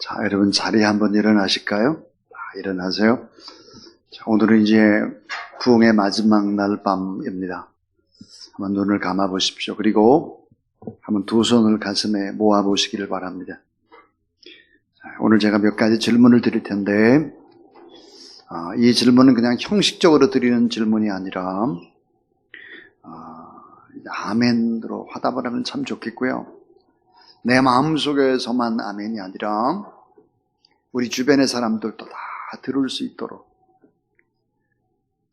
자, 여러분 자리에 한번 일어나실까요? 일어나세요. 자, 오늘은 이제 부흥의 마지막 날 밤입니다. 한번 눈을 감아 보십시오. 그리고 한번 두 손을 가슴에 모아 보시기를 바랍니다. 자, 오늘 제가 몇 가지 질문을 드릴 텐데, 이 질문은 그냥 형식적으로 드리는 질문이 아니라 아멘으로 화답을 하면 참 좋겠고요. 내 마음속에서만 아멘이 아니라 우리 주변의 사람들도 다 들을 수 있도록,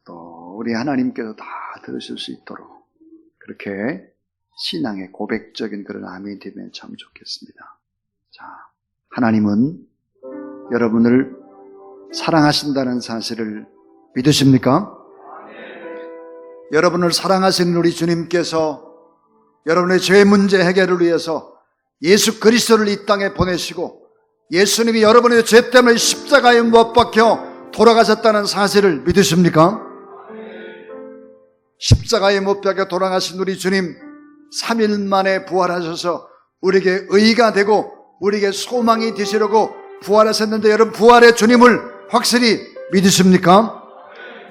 또 우리 하나님께서 다 들으실 수 있도록 그렇게 신앙의 고백적인 그런 아멘이 되면 참 좋겠습니다. 자, 하나님은 여러분을 사랑하신다는 사실을 믿으십니까? 여러분을 사랑하시는 우리 주님께서 여러분의 죄 문제 해결을 위해서 예수 그리스도를 이 땅에 보내시고 예수님이 여러분의 죄 때문에 십자가에 못 박혀 돌아가셨다는 사실을 믿으십니까? 십자가에 못 박혀 돌아가신 우리 주님 3일 만에 부활하셔서 우리에게 의가 되고 우리에게 소망이 되시려고 부활하셨는데, 여러분 부활의 주님을 확실히 믿으십니까?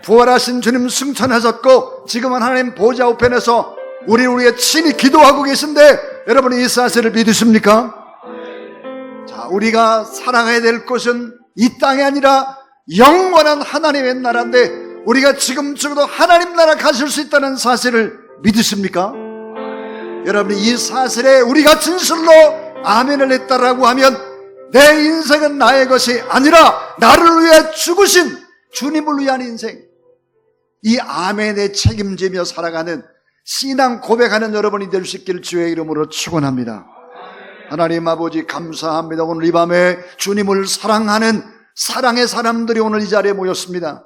부활하신 주님 승천하셨고 지금은 하나님 보좌 우편에서 우리의 친히 기도하고 계신데, 여러분 이 사실을 믿으십니까? 자, 우리가 살아가야 될 곳은 이 땅이 아니라 영원한 하나님의 나라인데, 우리가 지금 죽어도 하나님 나라 가실 수 있다는 사실을 믿으십니까? 여러분 이 사실에 우리가 진실로 아멘을 했다라고 하면 내 인생은 나의 것이 아니라 나를 위해 죽으신 주님을 위한 인생, 이 아멘에 책임지며 살아가는 신앙 고백하는 여러분이 될 수 있기를 주의 이름으로 축원합니다. 하나님 아버지 감사합니다. 오늘 이 밤에 주님을 사랑하는 사랑의 사람들이 오늘 이 자리에 모였습니다.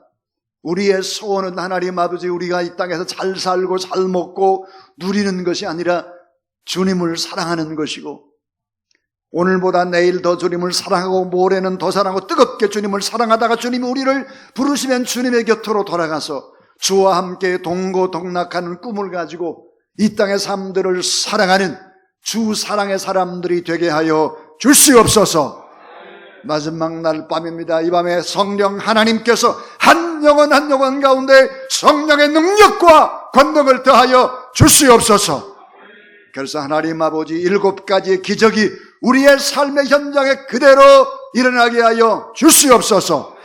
우리의 소원은 하나님 아버지 우리가 이 땅에서 잘 살고 잘 먹고 누리는 것이 아니라 주님을 사랑하는 것이고, 오늘보다 내일 더 주님을 사랑하고 모레는 더 사랑하고 뜨겁게 주님을 사랑하다가 주님이 우리를 부르시면 주님의 곁으로 돌아가서 주와 함께 동고동락하는 꿈을 가지고 이 땅의 삶들을 사랑하는 주 사랑의 사람들이 되게 하여 주시옵소서. 마지막 날 밤입니다. 이 밤에 성령 하나님께서 한 영혼 한 영혼 가운데 성령의 능력과 권능을 더하여 주시옵소서. 그래서 하나님 아버지 7가지의 기적이 우리의 삶의 현장에 그대로 일어나게 하여 주시옵소서.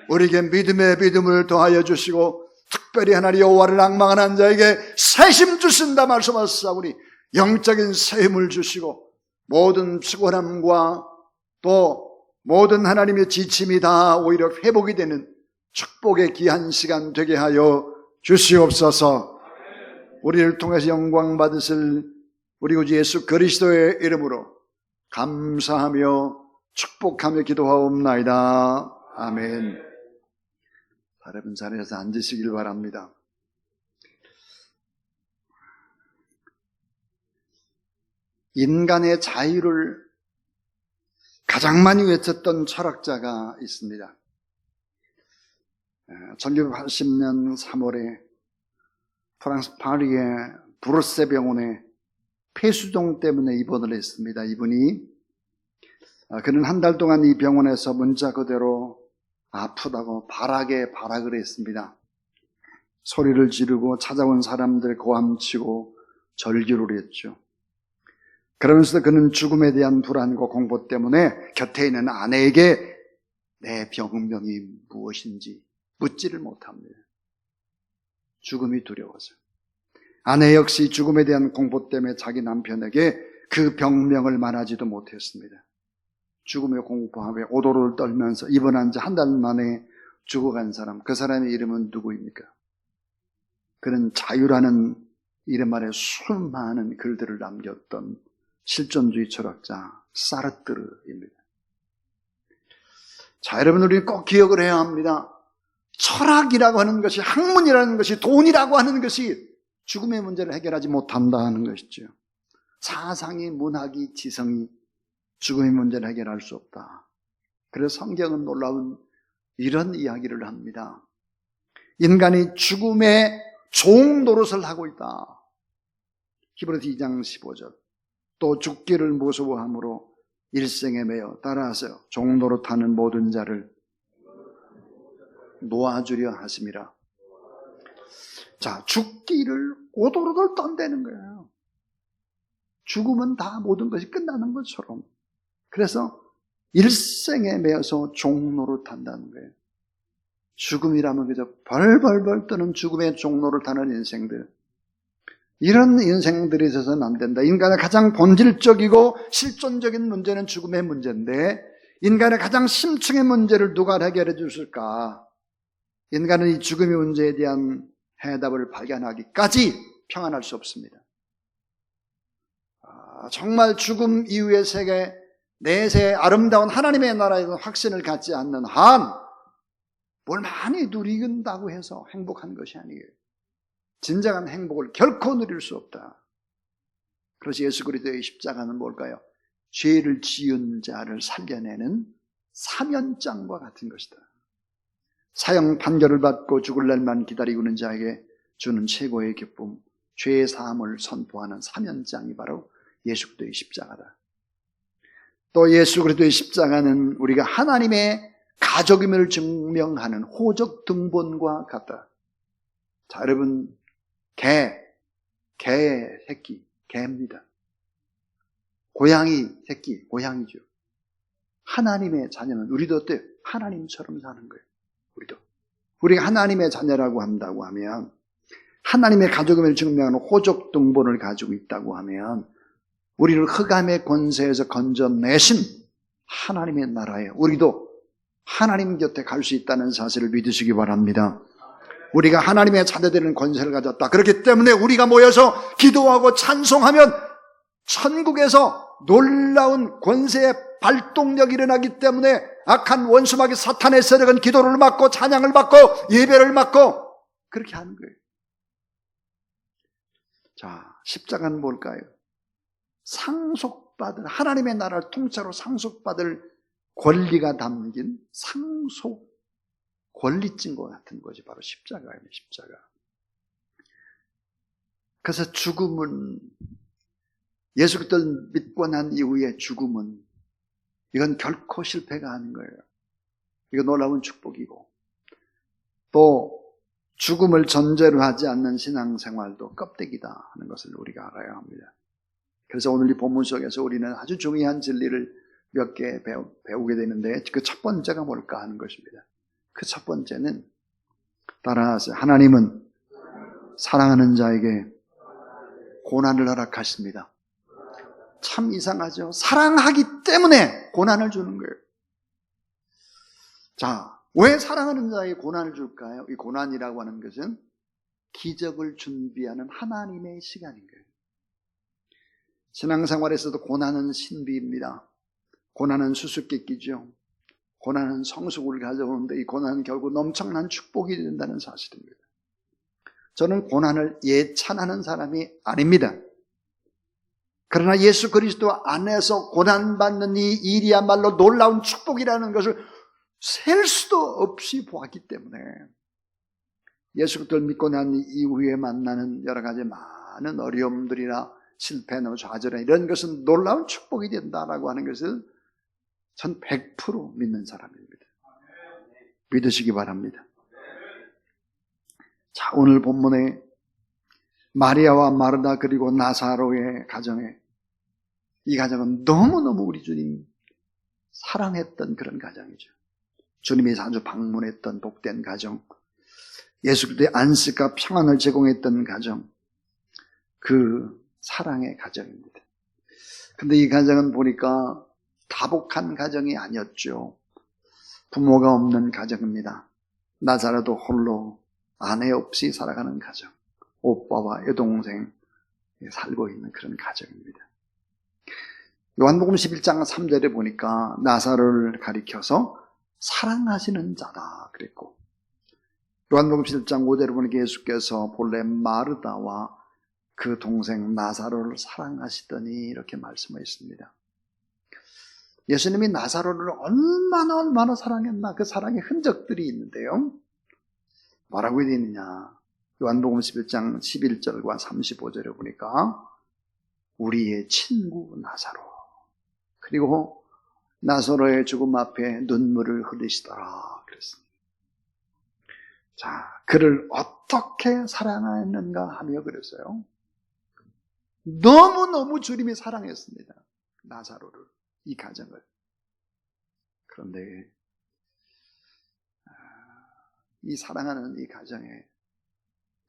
우리에게 믿음의 믿음을 더하여 주시고, 특별히 하나님 여호와를 앙망하는 자에게 새힘 주신다 말씀하셨사오니 영적인 새힘을 주시고 모든 피곤함과 또 모든 하나님의 지침이 다 오히려 회복이 되는 축복의 귀한 시간 되게 하여 주시옵소서. 우리를 통해서 영광 받으실 우리 구주 예수 그리스도의 이름으로 감사하며 축복하며 기도하옵나이다. 아멘. 여러분 자리에서 앉으시길 바랍니다. 인간의 자유를 가장 많이 외쳤던 철학자가 있습니다. 1980년 3월에 프랑스 파리의 브로세 병원에 폐수종 때문에 입원을 했습니다. 그는 한 달 동안 이 병원에서 문자 그대로 아프다고 발악을 했습니다. 소리를 지르고 찾아온 사람들 고함치고 절규를 했죠. 그러면서 그는 죽음에 대한 불안과 공포 때문에 곁에 있는 아내에게 내 병명이 무엇인지 묻지를 못합니다. 죽음이 두려워서. 아내 역시 죽음에 대한 공포 때문에 자기 남편에게 그 병명을 말하지도 못했습니다. 죽음의 공포함에 오도를 떨면서 입원한 지 한 달 만에 죽어간 사람, 그 사람의 이름은 누구입니까? 그는 자유라는 이름 아래 수많은 글들을 남겼던 실존주의 철학자 사르트르입니다. 자, 여러분 우리는 꼭 기억을 해야 합니다. 철학이라고 하는 것이, 학문이라는 것이, 돈이라고 하는 것이 죽음의 문제를 해결하지 못한다는 것이죠. 사상이, 문학이, 지성이 죽음의 문제를 해결할 수 없다. 그래서 성경은 놀라운 이런 이야기를 합니다. 인간이 죽음의 종 노릇을 하고 있다. 히브리서 2장 15절. 또 죽기를 무서워함으로 일생에 매여 따라서 종로로 타는 모든 자를 놓아주려 하심이라. 자, 죽기를 오돌오돌 떤다는 거예요. 죽으면 다 모든 것이 끝나는 것처럼. 그래서 일생에 매여서 종로를 탄다는 거예요. 죽음이라면 그저 벌벌벌 떠는 죽음의 종로를 타는 인생들. 이런 인생들이 있어서는 안 된다. 인간의 가장 본질적이고 실존적인 문제는 죽음의 문제인데 인간의 가장 심층의 문제를 누가 해결해 주실까? 인간은 이 죽음의 문제에 대한 해답을 발견하기까지 평안할 수 없습니다. 정말 죽음 이후의 세계, 내세의 아름다운 하나님의 나라에 대한 확신을 갖지 않는 한 뭘 많이 누린다고 해서 행복한 것이 아니에요. 진정한 행복을 결코 누릴 수 없다. 그래서 예수 그리스도의 십자가는 뭘까요? 죄를 지은 자를 살려내는 사면장과 같은 것이다. 사형 판결을 받고 죽을 날만 기다리고 있는 자에게 주는 최고의 기쁨, 죄의 사함을 선포하는 사면장이 바로 예수 그리스도의 십자가다. 또 예수 그리스도의 십자가는 우리가 하나님의 가족임을 증명하는 호적 등본과 같다. 자, 여러분, 개의 새끼, 개입니다. 고양이 새끼, 고양이죠. 하나님의 자녀는 우리도 어때요? 하나님처럼 사는 거예요. 우리가 하나님의 자녀라고 한다고 하면, 하나님의 가족임을 증명하는 호적 등본을 가지고 있다고 하면, 우리를 흑암의 권세에서 건져내신 하나님의 나라에 우리도 하나님 곁에 갈 수 있다는 사실을 믿으시기 바랍니다. 우리가 하나님의 자녀되는 권세를 가졌다. 그렇기 때문에 우리가 모여서 기도하고 찬송하면 천국에서 놀라운 권세의 발동력이 일어나기 때문에 악한 원수마귀 사탄의 세력은 기도를 받고 찬양을 받고 예배를 받고 그렇게 하는 거예요. 자, 십자가는 뭘까요? 상속받을, 하나님의 나라를 통째로 상속받을 권리가 담긴 상속 권리증과 같은 것이 바로 십자가예요. 십자가. 그래서 죽음은, 예수 그리스도를 믿고 난 이후의 죽음은 이건 결코 실패가 아닌 거예요. 이거 놀라운 축복이고, 또 죽음을 전제로 하지 않는 신앙생활도 껍데기다 하는 것을 우리가 알아야 합니다. 그래서 오늘 이 본문 속에서 우리는 아주 중요한 진리를 몇 개 배우게 되는데, 그 첫 번째가 뭘까 하는 것입니다. 그 첫 번째는 따라하세요. 하나님은 사랑하는 자에게 고난을 허락하십니다. 참 이상하죠. 사랑하기 때문에 고난을 주는 거예요. 자, 왜 사랑하는 자에게 고난을 줄까요? 이 고난이라고 하는 것은 기적을 준비하는 하나님의 시간인 거예요. 신앙생활에서도 고난은 신비입니다. 고난은 수수께끼죠. 고난은 성숙을 가져오는데 이 고난은 결국 엄청난 축복이 된다는 사실입니다. 저는 고난을 예찬하는 사람이 아닙니다. 그러나 예수 그리스도 안에서 고난받는 이 일이야말로 놀라운 축복이라는 것을 셀 수도 없이 보았기 때문에 예수 그리스도를 믿고 난 이후에 만나는 여러 가지 많은 어려움들이나 실패나 좌절이나 이런 것은 놀라운 축복이 된다라고 하는 것을 전 100% 믿는 사람입니다. 믿으시기 바랍니다. 자, 오늘 본문에 마리아와 마르다 그리고 나사로의 가정에, 이 가정은 너무너무 우리 주님 사랑했던 그런 가정이죠. 주님이 자주 방문했던 복된 가정, 예수 그리스도의 안식과 평안을 제공했던 가정, 그 사랑의 가정입니다. 근데 이 가정은 보니까 다복한 가정이 아니었죠. 부모가 없는 가정입니다. 나사로도 홀로 아내 없이 살아가는 가정, 오빠와 여동생 살고 있는 그런 가정입니다. 요한복음 11장 3절에 보니까 나사로를 가리켜서 사랑하시는 자다 그랬고, 요한복음 11장 5절에 보니까 예수께서 본래 마르다와 그 동생 나사로를 사랑하시더니 이렇게 말씀하셨습니다. 예수님이 나사로를 얼마나 사랑했나, 그 사랑의 흔적들이 있는데요. 뭐라고 되어 있느냐, 요한복음 11장 11절과 35절에 보니까 우리의 친구 나사로, 그리고 나사로의 죽음 앞에 눈물을 흘리시더라 그랬습니다. 자, 그를 어떻게 사랑했는가 하며 그랬어요. 너무너무 주님이 사랑했습니다. 나사로를, 이 가정을. 그런데 이 사랑하는 이 가정에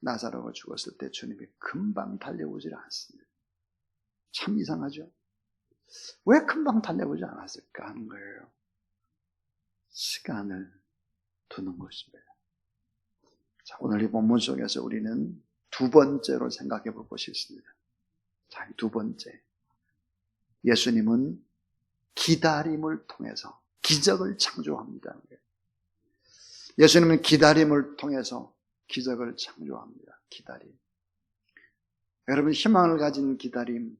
나사로가 죽었을 때 주님이 금방 달려오질 않습니다. 참 이상하죠? 왜 금방 달려오지 않았을까 하는 거예요. 시간을 두는 것입니다. 자, 오늘 이 본문 속에서 우리는 두 번째로 생각해 볼 것이 있습니다. 자, 두 번째. 예수님은 기다림을 통해서 기적을 창조합니다. 예수님은 기다림을 통해서 기적을 창조합니다. 기다림. 여러분, 희망을 가진 기다림,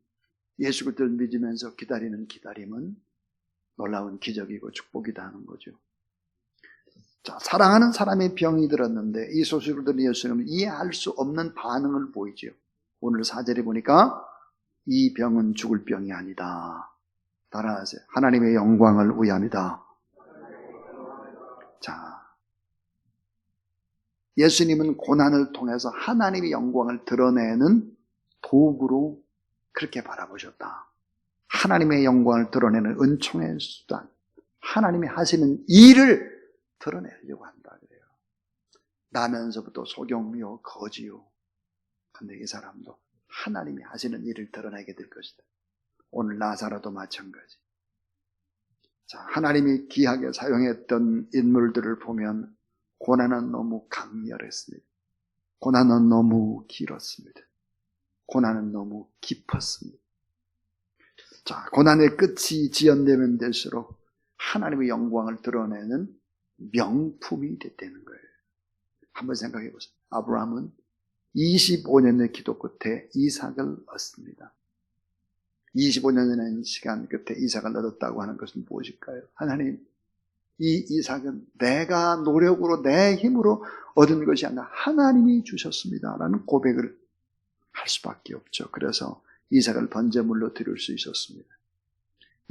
예수 그리스도를 믿으면서 기다리는 기다림은 놀라운 기적이고 축복이다 하는 거죠. 자, 사랑하는 사람의 병이 들었는데 이 소식을 들은 예수님은 이해할 수 없는 반응을 보이죠. 오늘 4절에 보니까 이 병은 죽을 병이 아니다. 따라하세요. 하나님의 영광을 위함이다. 자, 예수님은 고난을 통해서 하나님의 영광을 드러내는 도구로 그렇게 바라보셨다. 하나님의 영광을 드러내는 은총의 수단, 하나님이 하시는 일을 드러내려고 한다 그래요. 나면서부터 소경이요 거지요. 근데 이 사람도 하나님이 하시는 일을 드러내게 될 것이다. 오늘 나사로도 마찬가지. 자, 하나님이 귀하게 사용했던 인물들을 보면 고난은 너무 강렬했습니다. 고난은 너무 길었습니다. 고난은 너무 깊었습니다. 자, 고난의 끝이 지연되면 될수록 하나님의 영광을 드러내는 명품이 됐다는 거예요. 한번 생각해 보세요. 아브라함은 25년의 기도 끝에 이삭을 얻습니다. 25년의 시간 끝에 이삭을 얻었다고 하는 것은 무엇일까요? 하나님, 이 이삭은 내가 노력으로 내 힘으로 얻은 것이 아니라 하나님이 주셨습니다 라는 고백을 할 수밖에 없죠. 그래서 이삭을 번제물로 드릴 수 있었습니다.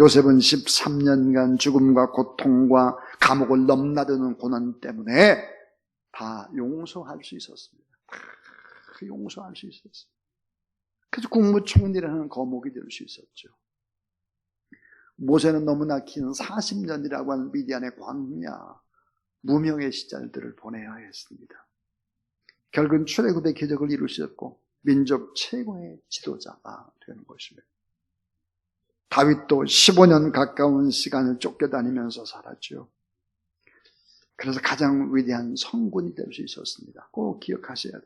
요셉은 13년간 죽음과 고통과 감옥을 넘나드는 고난 때문에 다 용서할 수 있었습니다. 다 용서할 수 있었어요. 그래서 국무총리라는 거목이 될 수 있었죠. 모세는 너무나 긴 40년이라고 하는 미디안의 광야, 무명의 시절들을 보내야 했습니다. 결국은 출애굽의 기적을 이루셨고 민족 최고의 지도자가 되는 것입니다. 다윗도 15년 가까운 시간을 쫓겨다니면서 살았죠. 그래서 가장 위대한 성군이 될 수 있었습니다. 꼭 기억하셔야 돼요.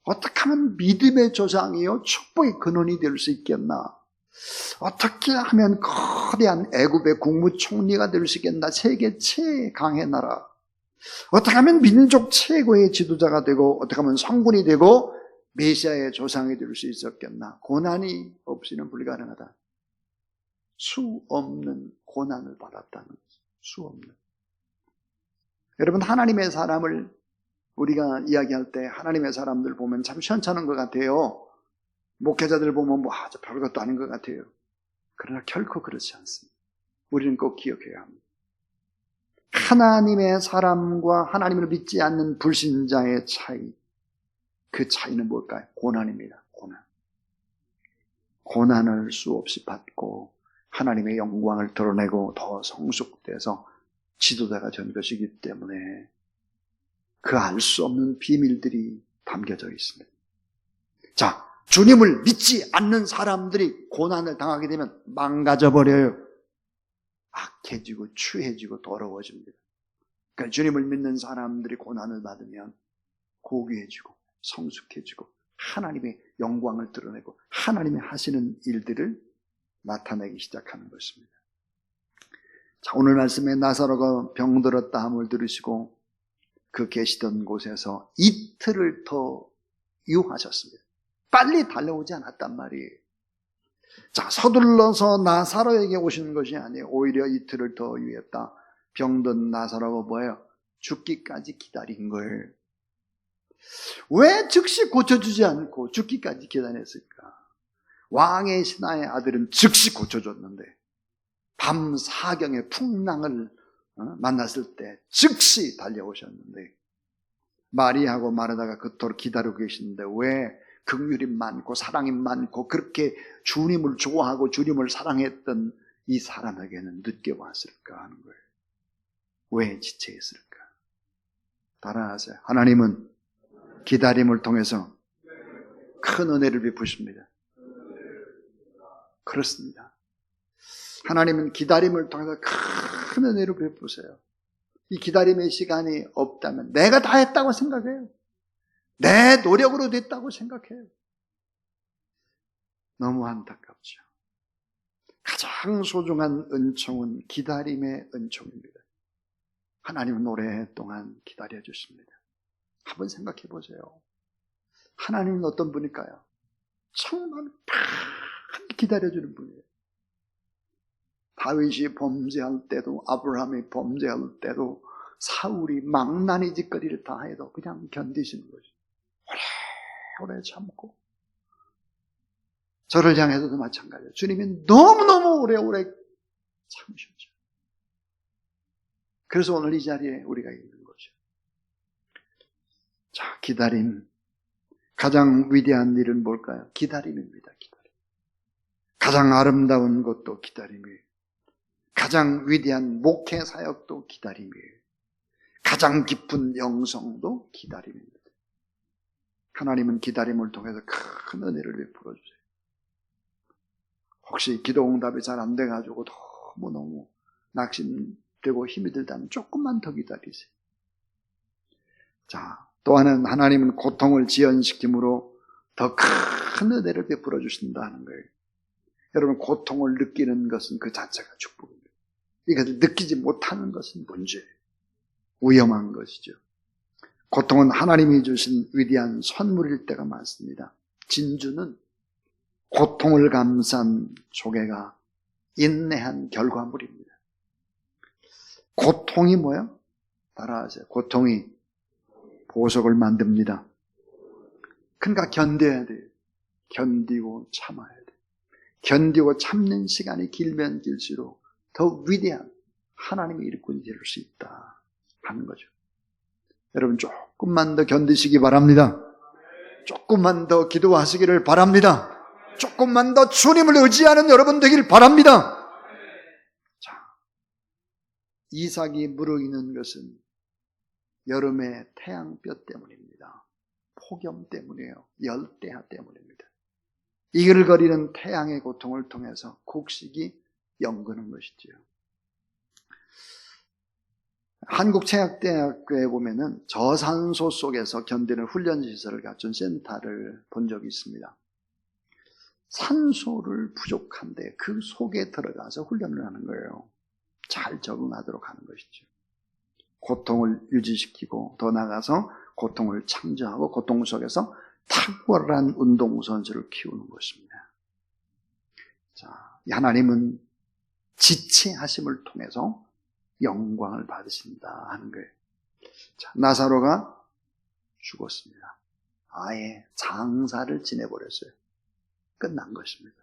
어떻게 하면 믿음의 조상이요 축복의 근원이 될 수 있겠나? 어떻게 하면 거대한 애굽의 국무총리가 될 수 있겠나? 세계 최강의 나라. 어떻게 하면 민족 최고의 지도자가 되고 어떻게 하면 성군이 되고 메시아의 조상이 될 수 있었겠나? 고난이 없이는 불가능하다. 수 없는 고난을 받았다는 거죠. 수 없는. 여러분, 하나님의 사람을 우리가 이야기할 때 하나님의 사람들 보면 참 시원찮은 것 같아요. 목회자들 보면 뭐 아주 별것도 아닌 것 같아요. 그러나 결코 그렇지 않습니다. 우리는 꼭 기억해야 합니다. 하나님의 사람과 하나님을 믿지 않는 불신자의 차이, 그 차이는 뭘까요? 고난입니다. 고난. 고난을 수없이 받고 하나님의 영광을 드러내고 더 성숙돼서 지도자가 된 것이기 때문에 그 알 수 없는 비밀들이 담겨져 있습니다. 자, 주님을 믿지 않는 사람들이 고난을 당하게 되면 망가져버려요. 악해지고 추해지고 더러워집니다. 그러니까 주님을 믿는 사람들이 고난을 받으면 고귀해지고 성숙해지고 하나님의 영광을 드러내고 하나님이 하시는 일들을 나타내기 시작하는 것입니다. 자, 오늘 말씀에 나사로가 병들었다 함을 들으시고 그 계시던 곳에서 이틀을 더 유하셨습니다. 빨리 달려오지 않았단 말이에요. 자, 서둘러서 나사로에게 오시는 것이 아니에요. 오히려 이틀을 더 유했다. 병든 나사로가 뭐예요? 죽기까지 기다린 거예요. 왜 즉시 고쳐주지 않고 죽기까지 기다렸을까? 왕의 신하의 아들은 즉시 고쳐줬는데 밤 사경에 풍랑을 만났을 때 즉시 달려오셨는데 마리아하고 마르다가 그토록 기다리고 계시는데 왜 긍휼이 많고 사랑이 많고 그렇게 주님을 좋아하고 주님을 사랑했던 이 사람에게는 늦게 왔을까 하는 거예요. 왜 지체 있을까? 따라하세요. 하나님은 기다림을 통해서 큰 은혜를 베푸십니다. 그렇습니다. 하나님은 기다림을 통해서 큰 은혜를 베푸세요. 이 기다림의 시간이 없다면 내가 다 했다고 생각해요. 내 노력으로 됐다고 생각해요. 너무 안타깝죠. 가장 소중한 은총은 기다림의 은총입니다. 하나님은 오랫동안 기다려주십니다. 한번 생각해 보세요. 하나님은 어떤 분일까요? 정말 많이 기다려주는 분이에요. 다윗이 범죄할 때도, 아브라함이 범죄할 때도, 사울이 망나니 짓거리를 다 해도 그냥 견디시는 거죠. 오래 참고. 저를 향해서도 마찬가지예요. 주님이 너무너무 오래 참으셨죠. 그래서 오늘 이 자리에 우리가 있는 거죠. 자, 기다림. 가장 위대한 일은 뭘까요? 기다림입니다. 기다림. 가장 아름다운 것도 기다림이에요. 가장 위대한 목회 사역도 기다림이에요. 가장 깊은 영성도 기다림입니다. 하나님은 기다림을 통해서 큰 은혜를 베풀어 주세요. 혹시 기도 응답이 잘 안 돼가지고 너무너무 낙심되고 힘이 들다면 조금만 더 기다리세요. 자, 또 하나님은 고통을 지연시킴으로 더 큰 은혜를 베풀어 주신다는 거예요. 여러분, 고통을 느끼는 것은 그 자체가 축복입니다. 이것을 느끼지 못하는 것은 문제예요. 위험한 것이죠. 고통은 하나님이 주신 위대한 선물일 때가 많습니다. 진주는 고통을 감싼 조개가 인내한 결과물입니다. 고통이 뭐야? 따라하세요. 고통이 보석을 만듭니다. 그러니까 견뎌야 돼요. 견디고 참아야 돼요. 견디고 참는 시간이 길면 길수록 더 위대한 하나님의 일꾼이 될 수 있다 하는 거죠. 여러분, 조금만 더 견디시기 바랍니다. 조금만 더 기도하시기를 바랍니다. 조금만 더 주님을 의지하는 여러분 되길 바랍니다. 자, 이삭이 무르익는 것은 여름의 태양볕 때문입니다. 폭염 때문이에요. 열대야 때문입니다. 이글거리는 태양의 고통을 통해서 곡식이 연그는 것이지요. 한국체육대학교에 보면은 저산소 속에서 견디는 훈련시설을 갖춘 센터를 본 적이 있습니다. 산소를 부족한데 그 속에 들어가서 훈련을 하는 거예요. 잘 적응하도록 하는 것이죠. 고통을 유지시키고 더 나아가서 고통을 창조하고 고통 속에서 탁월한 운동선수를 키우는 것입니다. 자, 하나님은 지체하심을 통해서 영광을 받으신다 하는 거예요. 자, 나사로가 죽었습니다. 아예 장사를 지내버렸어요. 끝난 것입니다.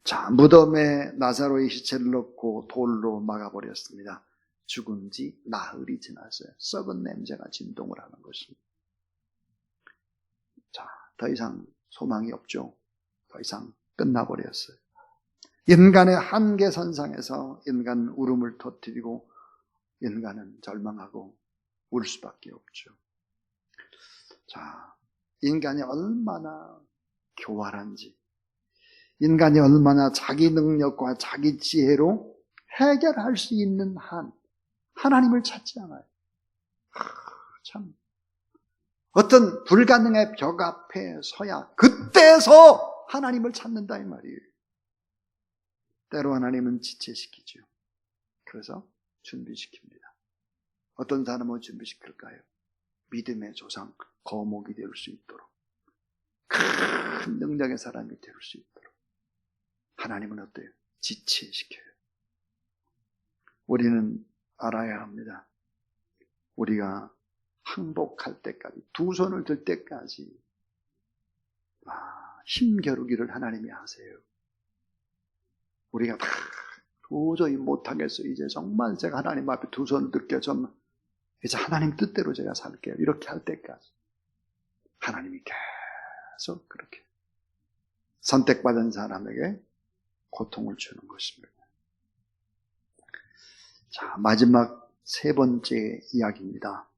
자, 무덤에 나사로의 시체를 넣고 돌로 막아버렸습니다. 죽은 지 나흘이 지났어요. 썩은 냄새가 진동을 하는 것입니다. 자, 더 이상 소망이 없죠. 더 이상 끝나버렸어요. 인간의 한계선상에서 인간 울음을 터뜨리고 인간은 절망하고 울 수밖에 없죠. 자, 인간이 얼마나 교활한지, 인간이 얼마나 자기 능력과 자기 지혜로 해결할 수 있는 한 하나님을 찾지 않아요. 참, 어떤 불가능의 벽 앞에 서야 그때서 하나님을 찾는다 이 말이에요. 때로 하나님은 지체시키죠. 그래서 준비시킵니다. 어떤 사람을 준비시킬까요? 믿음의 조상 거목이 될 수 있도록, 큰 능력의 사람이 될 수 있도록 하나님은 어때요? 지체시켜요. 우리는 알아야 합니다. 우리가 항복할 때까지, 두 손을 들 때까지 힘겨루기를 하나님이 하세요. 우리가 다 도저히 못하겠어요. 이제 정말 제가 하나님 앞에 두 손을 들게 좀 이제 하나님 뜻대로 제가 살게요. 이렇게 할 때까지 하나님이 계속 그렇게 선택받은 사람에게 고통을 주는 것입니다. 자, 마지막 세 번째 이야기입니다.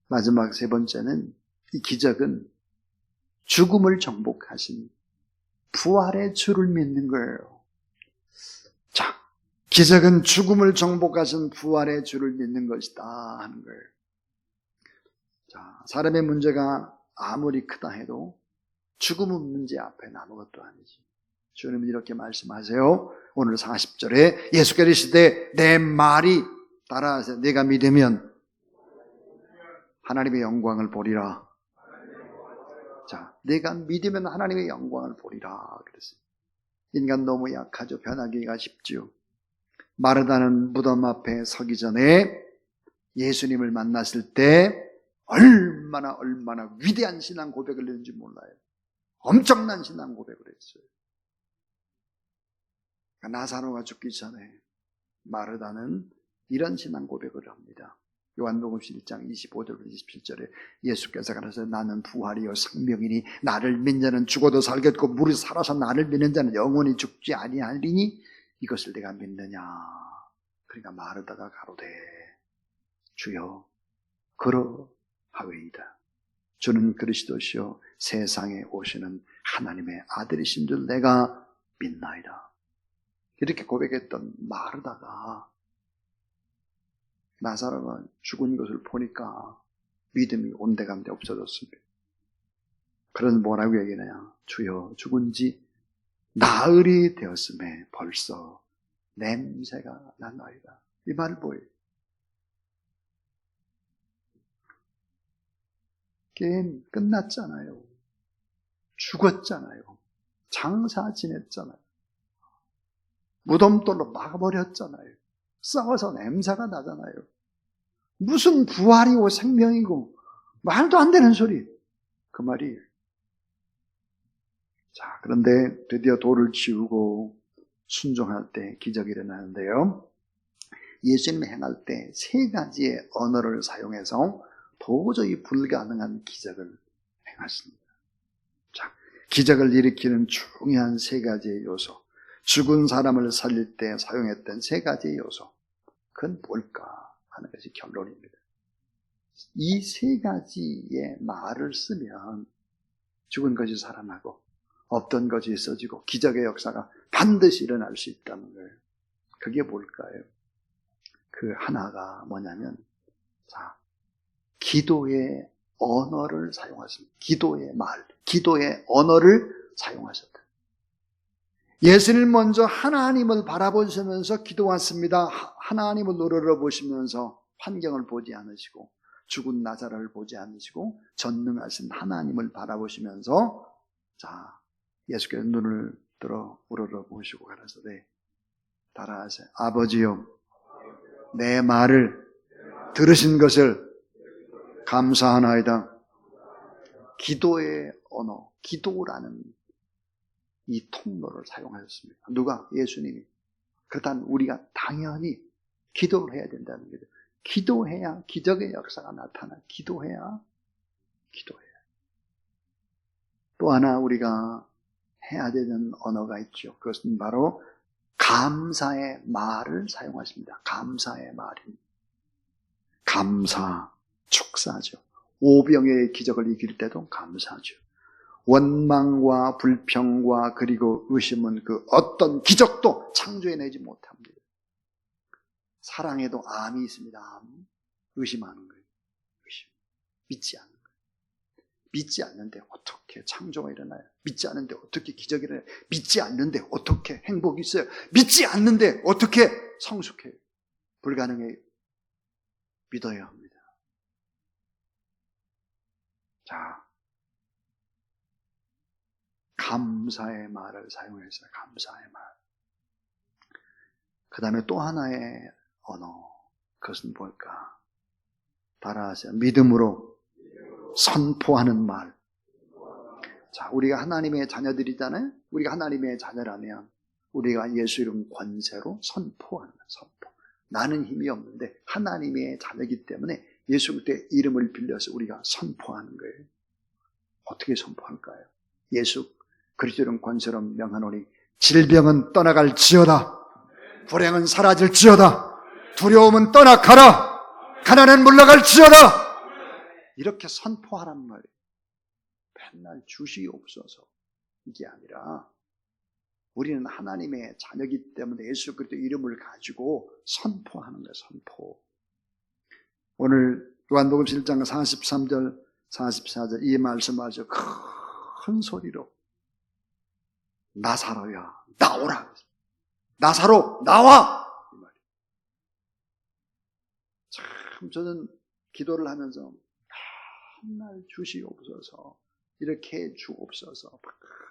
마지막 세 번째는 이 기적은 죽음을 정복하신 부활의 주를 믿는 거예요. 자, 기적은 죽음을 정복하신 부활의 주를 믿는 것이다 하는 거예요. 자, 사람의 문제가 아무리 크다 해도 죽음은 문제 앞에는 아무것도 아니지. 주님은 이렇게 말씀하세요. 오늘 40절에 예수께서 이르시되 내 말이 따라하세요. 내가 믿으면 하나님의 영광을 보리라. 자, 내가 믿으면 하나님의 영광을 보리라 그랬어요. 인간 너무 약하죠. 변하기가 쉽죠. 마르다는 무덤 앞에 서기 전에 예수님을 만났을 때 얼마나 위대한 신앙 고백을 했는지 몰라요. 엄청난 신앙 고백을 했어요. 나사로가 죽기 전에 마르다는 이런 신앙 고백을 합니다. 요한복음 11장 25절 27절에 예수께서 가라사대 나는 부활이요 생명이니 나를 믿는 자는 죽어도 살겠고 무릇 살아서 나를 믿는 자는 영원히 죽지 아니하리니 이것을 내가 믿느냐. 그러니까 마르다가 가로되 주여 그러하외이다. 주는 그리스도시요 세상에 오시는 하나님의 아들이신 줄 내가 믿나이다. 이렇게 고백했던 마르다가 나사로가 죽은 것을 보니까 믿음이 온데간데 없어졌습니다. 그래서 뭐라고 얘기하냐. 주여 죽은 지 나흘이 되었음에 벌써 냄새가 나나이다. 이 말을 뭐예요? 게임 끝났잖아요. 죽었잖아요. 장사 지냈잖아요. 무덤돌로 막아버렸잖아요. 썩어서 냄새가 나잖아요. 무슨 부활이고 생명이고 말도 안 되는 소리. 그 말이에요. 자, 그런데 드디어 돌을 치우고 순종할 때 기적이 일어나는데요. 예수님이 행할 때 세 가지의 언어를 사용해서 도저히 불가능한 기적을 행하십니다. 자, 기적을 일으키는 중요한 세 가지의 요소. 죽은 사람을 살릴 때 사용했던 세 가지의 요소. 그건 뭘까 하는 것이 결론입니다. 이 세 가지의 말을 쓰면 죽은 것이 살아나고 없던 것이 있어지고 기적의 역사가 반드시 일어날 수 있다는 거예요. 그게 뭘까요? 그 하나가 뭐냐면 자, 기도의 언어를 사용하십니다. 기도의 말, 기도의 언어를 사용하셨다. 예수님 먼저 하나님을 바라보시면서 기도하십니다. 하나님을 우러러보시면서 환경을 보지 않으시고 죽은 나사로를 보지 않으시고 전능하신 하나님을 바라보시면서 자, 예수께서 눈을 들어 우러러보시고 가라사대 따라하세요. 아버지여 내 말을 들으신 것을 감사하나이다. 기도의 언어, 기도라는 이 통로를 사용하셨습니다. 누가? 예수님이. 그렇다면 우리가 당연히 기도를 해야 된다는 거죠. 기도해야 기적의 역사가 나타나. 기도해야. 또 하나 우리가 해야 되는 언어가 있죠. 그것은 바로 감사의 말을 사용하십니다. 감사의 말입니다. 감사, 축사죠. 오병의 기적을 이길 때도 감사죠. 원망과 불평과 그리고 의심은 그 어떤 기적도 창조해내지 못합니다. 사랑에도 암이 있습니다. 암. 의심하는 거예요. 의심. 믿지 않는 거예요. 믿지 않는데 어떻게 창조가 일어나요? 믿지 않는데 어떻게 기적이 일어나요? 믿지 않는데 어떻게 행복이 있어요? 믿지 않는데 어떻게 성숙해요? 불가능해요. 믿어야 합니다. 자, 감사의 말을 사용했어요. 감사의 말. 그 다음에 또 하나의 언어. 그것은 뭘까? 따라하세요. 믿음으로 선포하는 말. 자, 우리가 하나님의 자녀들이잖아요. 우리가 하나님의 자녀라면 우리가 예수 이름 권세로 선포하는 거예요. 선포. 나는 힘이 없는데 하나님의 자녀이기 때문에 예수 그리스도의 이름을 빌려서 우리가 선포하는 거예요. 어떻게 선포할까요? 예수 그리스도 이름 권세로 명하노니 질병은 떠나갈지어다. 불행은 사라질지어다. 두려움은 떠나가라. 가난은 물러갈지어다. 이렇게 선포하란 말이에요. 맨날 주시옵소서 이게 아니라 우리는 하나님의 자녀이기 때문에 예수 그리스도 이름을 가지고 선포하는 거예요. 선포. 오늘 요한복음 7장 43절 44절 이 말씀 아주 큰 소리로 나사로야 나오라. 나사로 나와. 이 말이에요. 참 저는 기도를 하면서 맨날 주시옵소서 이렇게 주옵소서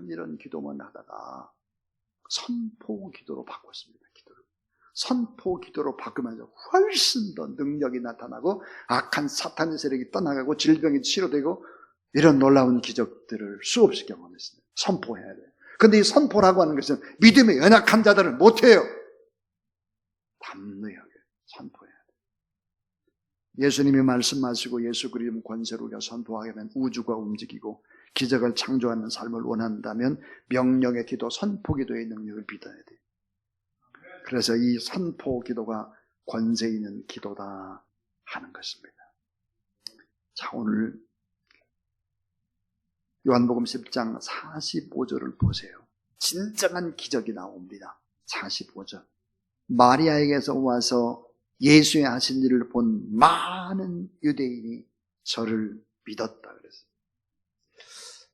이런 기도만 하다가 선포 기도로 바꿨습니다. 기도를. 선포 기도로 바꾸면서 훨씬 더 능력이 나타나고 악한 사탄의 세력이 떠나가고 질병이 치료되고 이런 놀라운 기적들을 수없이 경험했습니다. 선포해야 돼요. 그런데 이 선포라고 하는 것은 믿음의 연약한 자들은 못해요. 담대하게 선포해야 돼요. 예수님이 말씀하시고 예수 그리스도 권세로 우리가 선포하게 되면 우주가 움직이고 기적을 창조하는 삶을 원한다면 명령의 기도, 선포 기도의 능력을 믿어야 돼요. 그래서 이 선포 기도가 권세 있는 기도다 하는 것입니다. 자, 오늘 요한복음 10장 45절을 보세요. 진정한 기적이 나옵니다. 45절. 마리아에게서 와서 예수의 하신 일을 본 많은 유대인이 저를 믿었다 그랬어요.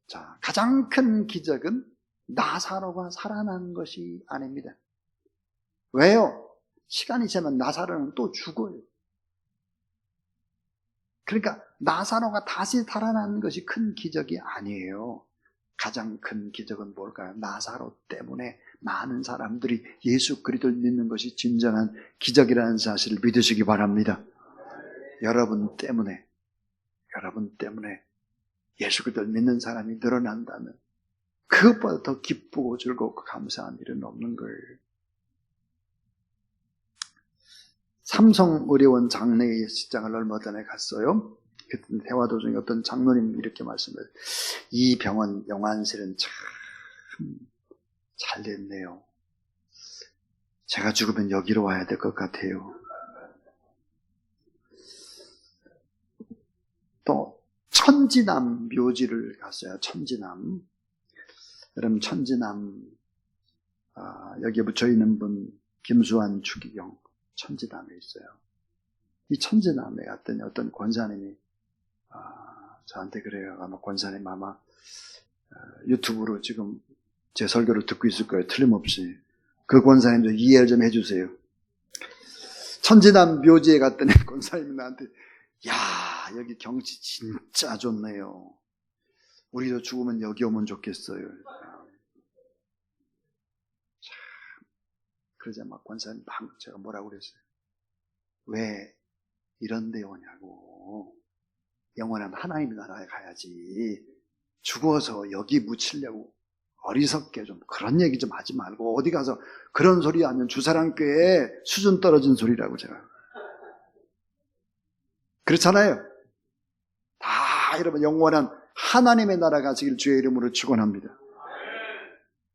자, 가장 큰 기적은 나사로가 살아난 것이 아닙니다. 왜요? 시간이 지나면 나사로는 또 죽어요. 그러니까 나사로가 다시 살아난 것이 큰 기적이 아니에요. 가장 큰 기적은 뭘까요? 나사로 때문에 많은 사람들이 예수 그리스도를 믿는 것이 진정한 기적이라는 사실을 믿으시기 바랍니다. 여러분 때문에 예수 그리스도를 믿는 사람이 늘어난다면 그것보다 더 기쁘고 즐겁고 감사한 일은 없는 거예요. 삼성의료원 장례 시장을 얼마 전에 갔어요. 그때 대화 도중에 어떤 장로님이 이렇게 말씀해요. 이 병원 영안실은 참 잘 됐네요. 제가 죽으면 여기로 와야 될 것 같아요. 또 천지남 묘지를 갔어요. 천지남. 여러분 천지남 여기에 붙여있는 분 김수환 추기경 천지남에 있어요. 이 천지남에 갔더니 어떤 권사님이 저한테 그래요. 아마 권사님 아마 유튜브로 지금 제 설교를 듣고 있을 거예요. 틀림없이. 그 권사님 좀 이해를 좀 해주세요. 천지남 묘지에 갔더니 권사님이 나한테 야 여기 경치 진짜 좋네요. 우리도 죽으면 여기 오면 좋겠어요. 참 그러자 막 권사님 막 제가 뭐라고 그랬어요. 왜 이런 데 오냐고. 영원한 하나님 나라에 가야지. 죽어서 여기 묻히려고 어리석게 좀 그런 얘기 좀 하지 말고 어디 가서 그런 소리 하면 주사랑교회 수준 떨어진 소리라고 제가. 그렇잖아요. 다 여러분 영원한 하나님의 나라 가시길 주의 이름으로 축원합니다.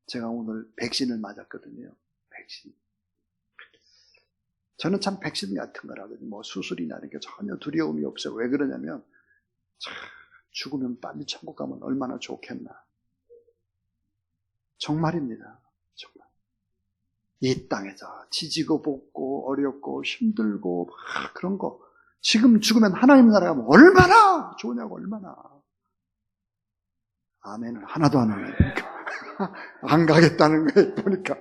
제가 오늘 백신을 맞았거든요. 백신. 저는 참 백신 같은 거라든지 뭐 수술이나 이런 게 전혀 두려움이 없어요. 왜 그러냐면 참 죽으면 빨리 천국 가면 얼마나 좋겠나. 정말입니다. 정말. 이 땅에서 지지고 볶고 어렵고 힘들고 막 그런 거 지금 죽으면 하나님 나라 가면 얼마나 좋으냐고. 얼마나. 아멘은 하나도 안 하네. 안 가겠다는 거예요. 보니까.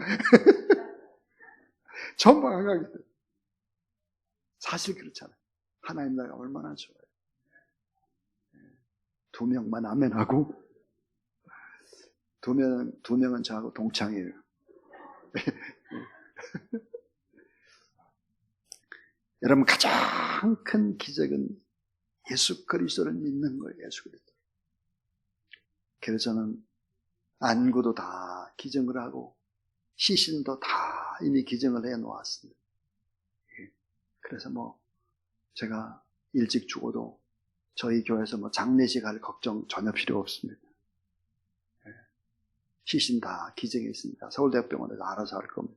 전부 안 가겠다. 사실 그렇잖아요. 하나님 나라가 얼마나 좋아요. 두 명만 아멘하고 두 명은 저하고 동창이에요. 여러분 가장 큰 기적은 예수 그리스도를 믿는 거예요. 예수 그리스도. 그래서 저는 안구도 다 기증을 하고 시신도 다 이미 기증을 해 놓았습니다. 그래서 제가 일찍 죽어도 저희 교회에서 장례식 할 걱정 전혀 필요 없습니다. 시신 다 기증해 있습니다. 서울대병원에서 알아서 할 겁니다.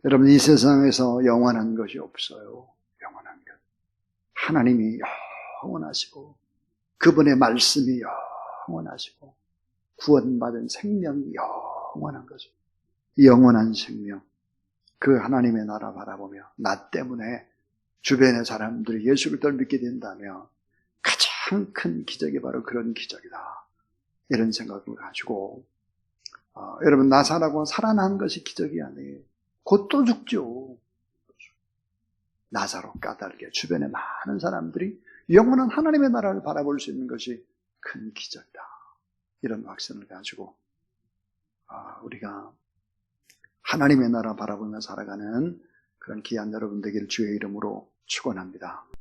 여러분, 이 세상에서 영원한 것이 없어요. 영원한 것. 하나님이 영원하시고 그분의 말씀이 영원하시고 구원받은 생명이 영원한 거죠. 영원한 생명. 그 하나님의 나라 바라보며 나 때문에 주변의 사람들이 예수 그리스도를 믿게 된다면 가장 큰 기적이 바로 그런 기적이다. 이런 생각을 가지고 여러분, 나사라고 살아난 것이 기적이 아니에요. 곧 또 죽죠. 나사로 까닭에 주변에 많은 사람들이 영원한 하나님의 나라를 바라볼 수 있는 것이 큰 기적이다. 이런 확신을 가지고 우리가 하나님의 나라 바라보며 살아가는 그런 귀한 여러분 되기를 주의 이름으로 축원합니다.